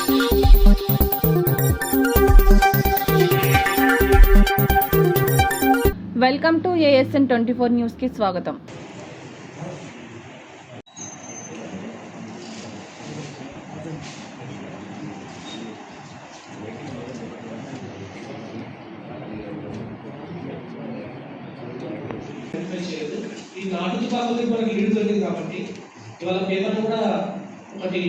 Welcome to ASN 24 news కి స్వాగతం. ఈ నాటు తుపాకులకి మనకి లీడ్ దొరికింది కాబట్టి ఇవాళ పేపర్లో కూడా ఒకటి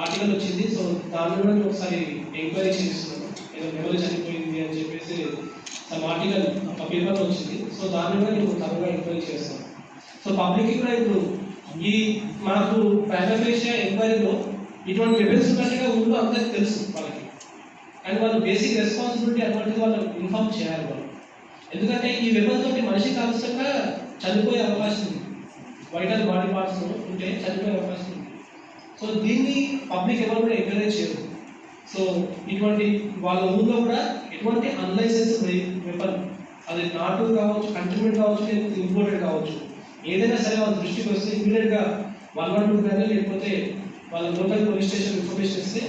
ఆర్టికల్ వచ్చింది. సో దాని కూడా ఒకసారి ఎంక్వైరీ చేస్తున్నాను. ఏదో ఎవరు చనిపోయింది అని చెప్పేసి సమ్ ఆర్టికల్ ఒక పేపర్లో వచ్చింది. సో దాన్ని కూడా నేను తరచుగా ఎంక్వైరీ చేస్తాను. సో పబ్లిక్కి కూడా ఇప్పుడు ఈ మనకు ప్రైవేట్ ఎంక్వైరీలో ఇటువంటి వెబెన్స్ ఉన్నట్టుగా ఊళ్ళో అందరికీ తెలుసు వాళ్ళకి, కానీ వాళ్ళు బేసిక్ రెస్పాన్సిబిలిటీ అటువంటిది వాళ్ళు ఇన్ఫార్మ్ చేయాలి వాళ్ళు. ఎందుకంటే ఈ వెబెన్స్ తోటి మనిషికి అవసరంగా చనిపోయే అవకాశం ఉంది. వైటల్ బాడీ పార్ట్స్ ఉంటే చనిపోయే అవకాశం ఉంది. సో దీన్ని పబ్లిక్ ఎవరు కూడా ఎంకరేజ్ చేయరు. సో ఇటువంటి వాళ్ళ ఊళ్ళో కూడా ఎటువంటి అన్లైసెన్స్ వెపన్, అది నాటు కావచ్చు, కంట్రీమెంట్ కావచ్చు, లేకపోతే ఇంపోర్టెడ్ కావచ్చు, ఏదైనా సరే వాళ్ళ దృష్టికి వస్తే ఇమీడియట్గా 112 కానీ లేకపోతే వాళ్ళ లోకల్ పోలీస్ స్టేషన్ ఇన్ఫర్మేషన్ ఇస్తే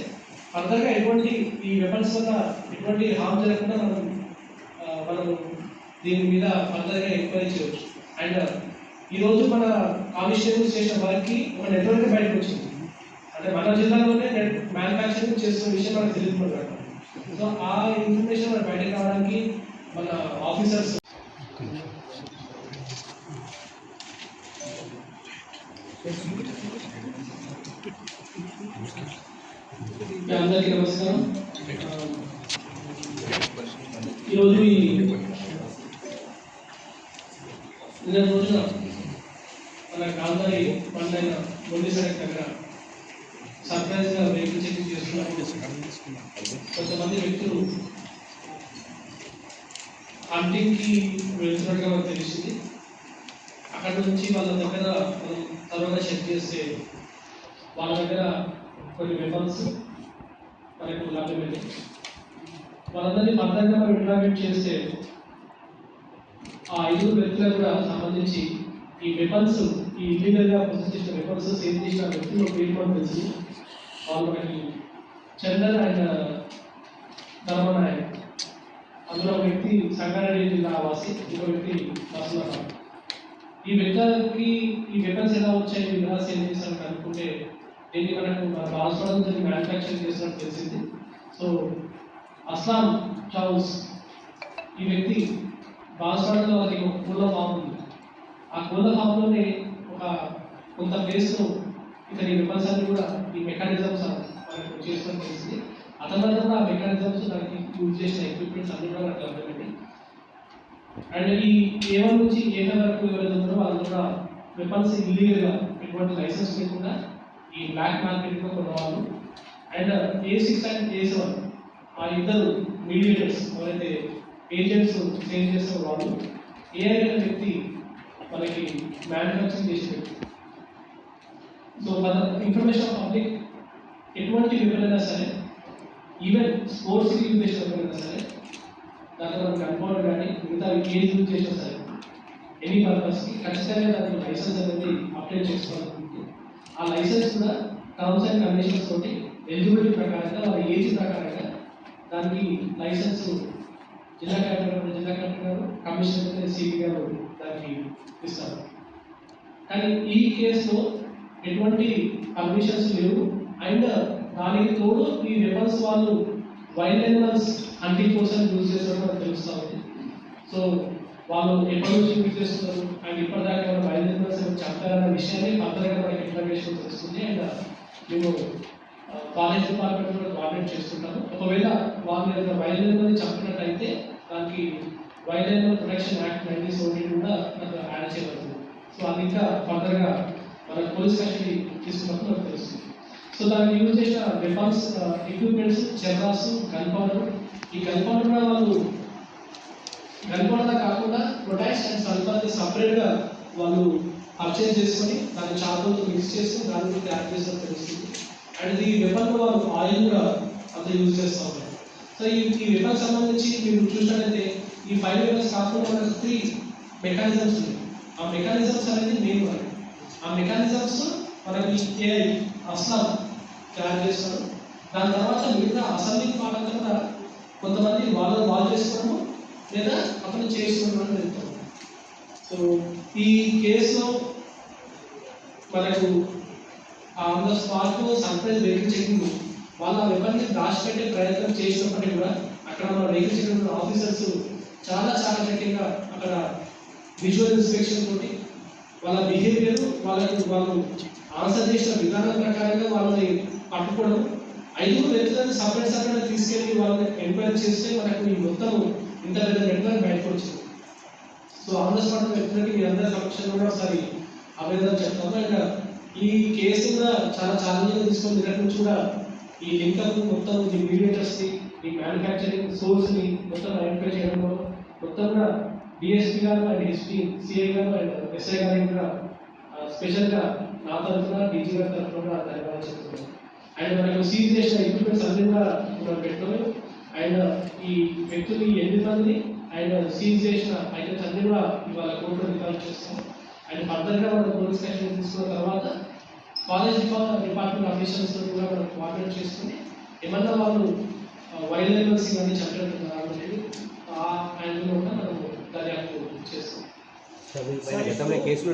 ఫర్దర్గా ఎటువంటి ఈ వెపన్స్ వల్ల ఎటువంటి హామ్ జరగకుండా మనం దీని మీద ఫర్దర్గా ఎంక్వైరీ చేయవచ్చు. అండ్ ఈరోజు మన కానిస్టేబుల్స్ చేసిన వర్క్కి ఒక నెట్వర్క్ బయటకు వచ్చింది. అంటే మన జిల్లాలోనే మ్యానుఫ్యాక్చరింగ్ చేస్తున్న విషయం మనకు తెలియదు. సో ఆ ఇన్ఫర్మేషన్ మన బయటకు రావడానికి మన ఆఫీసర్స్ అందరికీ నమస్కారం. ఈరోజు నిన్న రోజున మన గాంధారి పండుగ మొండి సడక్ దగ్గర సర్ప్రైజ్గా వెహికల్ చెకింగ్ చేస్తున్నారు. కొంతమంది వ్యక్తులు హంటింగ్కి వెళ్తున్నట్టుగా మనకు తెలిసింది. అక్కడ నుంచి వాళ్ళ దగ్గర మనం త్వరగా చెక్ చేస్తే వాళ్ళ దగ్గర కొన్ని వెపన్స్ మనకు లభ్యమైంది. వాళ్ళందరినీ ఫర్దర్గా మనం ఇంట్రాగేట్ చేస్తే ఆ 5 వ్యక్తులకు కూడా సంబంధించి ఈ వెపన్స్, ఈ ఇల్లీగల్గా ప్రొసెస్ చేసిన వెపన్స్ సేల్ చేసిన వ్యక్తులు పేరు మనకు తెలిసింది. వాళ్ళు మనకి చందన్ అండ్ ధర్మనాయక్, అందులో ఒక వ్యక్తి సంగారెడ్డి జిల్లా వాసి, ఇంకో వ్యక్తి బస్సులో. ఈ వ్యక్తులకి ఈ వెపన్స్ ఎలా వచ్చాయి, ఎలా సేల్ చేస్తారని కనుక్కుంటే దీన్ని మనకు మన బాల్స్వాడ నుంచి మ్యానుఫ్యాక్చరింగ్ చేస్తున్నట్టు తెలిసింది. సో అస్లాం చౌస్ ఈ వ్యక్తి బాల్స్వాడలో అది ఒక కోళ్ళ ఫామ్ ఉంది. ఆ కోళ్ళ ఫామ్లోనే ఒక కొంత ప్లేస్లో ఇతని వెపన్స్ అన్ని కూడా ఈ మెకానిజమ్స్ మనకు చేస్తున్నట్టు తెలిసింది. అతని వల్ల కూడా ఆ మెకానిజమ్స్ దానికి యూజ్ చేసిన ఎక్విప్మెంట్స్ అన్ని కూడా మనకు లభ్యమైంది. అండ్ ఈ A1 నుంచి A5 వరకు ఎవరైతే ఉన్నారో వాళ్ళు కూడా వెపన్స్ ఇల్లీగల్గా ఎటువంటి లైసెన్స్ లేకుండా ఈ బ్లాక్ మార్కెట్లో కొన్నవాళ్ళు. అండ్ A6 అండ్ A7 ఆ ఇద్దరు మీడియేటర్స్ ఎవరైతే ఏజెంట్స్ సేల్ చేస్తున్న వాళ్ళు, AI అనే వ్యక్తి మనకి మ్యానుఫ్యాక్చరింగ్ చేసే వ్యక్తి. సో మన ఇన్ఫర్మేషన్ పబ్లిక్ ఎటువంటి వెపన్ సరే, ఈవెన్ స్పోర్ట్స్కి యూజ్ చేసిన వెపన్ సరే, దాంట్లో మనం కన్ఫర్మ్ కానీ మిగతా కేసు యూజ్ చేసినా సరే ఎనీ పర్పస్కి ఖచ్చితంగా దానికి లైసెన్స్ అనేది అప్డేట్ చేసుకోవాలనుకుంటుంది. ఆ లైసెన్స్ కూడా టర్మ్స్ అండ్ కండిషన్స్ తోటి ఎలిజిబిలిటీ ప్రకారంగా వాళ్ళ ఏజ్ ప్రకారంగా దానికి లైసెన్స్ జిల్లా కలెక్టర్ గారు, కమిషనర్ సిపి గారు దానికి ఇస్తారు. కానీ ఈ కేసులో ఎటువంటి పర్మిషన్స్ లేవు. అండ్ దానికి తోడు ఈ వెపన్స్ వాళ్ళు వైల్డ్ యానిమల్స్ హంటింగ్ కోసం యూజ్ చేస్తున్నట్టు మనకు తెలుస్తూ ఉంది. సో వాళ్ళు ఎప్పటి నుంచి యూజ్ చేస్తున్నారు అండ్ ఇప్పటిదాకా ఏమైనా వైల్డ్ యానిమల్స్ చంపారన్న విషయాన్ని ఫర్దర్గా మనకి ఇన్ఫర్మేషన్ తెలుస్తుంది. అండ్ మేము కాలేజ్ డిపార్ట్మెంట్ కూడా కోఆర్డినేట్ చేస్తుంటాము. ఒకవేళ వాళ్ళు ఏదైనా వైల్డ్ యానిమల్ని చంపినట్టయితే దానికి వైల్డ్ యానిమల్ ప్రొటెక్షన్ యాక్ట్ 1972 కూడా మనకు యాడ్ చేయబడుతుంది. సో అది ఇంకా ఫర్దర్గా మన పోలీస్ కస్టడీ తీసుకున్నప్పుడు మనకు తెలుస్తుంది. సో దానికి యూజ్ చేసిన వెపన్స్ ఎక్విప్మెంట్స్ చెర్రాస్, గన్ పౌడర్. ఈ గన్ పౌడర్ కూడా వాళ్ళు గన్ పౌడర్ కాకుండా పొటాష్ అండ్ సల్ఫర్ని సపరేట్గా వాళ్ళు పర్చేజ్ చేసుకొని దాన్ని చార్కోల్తో మిక్స్ చేసి దాన్ని తయారు చేసినట్టు తెలుస్తుంది. అండ్ ఈ వెపన్లో వాళ్ళు ఆయిల్ కూడా అంత యూజ్ చేస్తూ ఉంటారు. సో ఈ వెపన్ సంబంధించి మీరు చూసినట్లయితే ఈ 5 వెపన్స్ కాకుండా మనకు 3 మెకానిజమ్స్ ఉన్నాయి. ఆ మెకానిజమ్స్ అనేది మెయిన్ వరకు. ఆ మెకానిజమ్స్ మనకి AI అస్లాం తయారు చేస్తారు. దాని తర్వాత మిగతా అసెంబ్లీ పాలన కూడా కొంతమంది వాళ్ళు చేసుకోవడము లేదా అతను చేసుకోవడం అని చెప్తారు. సో ఈ కేసులో మనకు on the spot surprise vehicle checking వాళ్ళ వెపన్ని దాచిపెట్టే ప్రయత్నం చేసినప్పటికీ కూడా అక్కడ మన వెహికల్ చెకింగ్ ఆఫీసర్స్ చాలా చాకచక్యంగా అక్కడ విజువల్ ఇన్స్పెక్షన్ తోటి వాళ్ళ బిహేవియర్ వాళ్ళు ఆన్సర్ చేసిన విధానం ప్రకారంగా వాళ్ళని పట్టుకోవడం 5 వ్యక్తులను సపరేట్ తీసుకెళ్లి వాళ్ళని ఎంక్వైరీ చేస్తే మనకు ఈ మొత్తం ఇంత పెద్ద నెట్వర్క్ బయటకు వచ్చింది. సో ఆన్ ద స్పాట్ వ్యక్తులకి మీ అందరి సమక్షంలో కూడా ఒకసారి అభ్యర్థన చెప్తాము. అండ్ ఈ కేసు కూడా చాలా ఛాలెంజింగ్ తీసుకొని నిన్నటి నుంచి కూడా ఈ లింకప్ మొత్తం ఈ మీడియేటర్స్ ని ఈ మ్యానుఫ్యాక్చరింగ్ సోర్స్ ని మొత్తం ఐడెంటిఫై చేయడంలో మొత్తం కూడా డిఎస్పీ గారు అండ్ ఎస్పీ సిఐ గారు అండ్ ఎస్ఐ గారికి కూడా స్పెషల్గా నా తరఫున డీజీ గారి తరఫున కూడా ధన్యవాదాలు చెప్తున్నాను. అండ్ మనకు సీజ్ చేసిన ఎక్విప్మెంట్స్ అన్ని కూడా మనం పెట్టుకోవాలి. అండ్ ఈ వ్యక్తులు 8 మంది అండ్ సీజ్ చేసిన ఐటమ్స్ అన్ని కూడా ఇవాళ కోర్టులో రికార్డ్ చేస్తాం. అండ్ ఫర్దర్గా మనం పోలీస్ స్టేషన్ తీసుకున్న తర్వాత కాలేజ్ డిపార్ట్మెంట్ అఫీషియల్స్ కూడా మనం కోఆర్డినేట్ చేసుకుని ఏమన్నా వాళ్ళు వైల్డ్ లెవెల్స్ ఇవన్నీ చెప్పినట్టున్నారు అనేది ఆ యాంగిల్లో కూడా మనం దర్యాప్తు చేస్తాం. కేసులు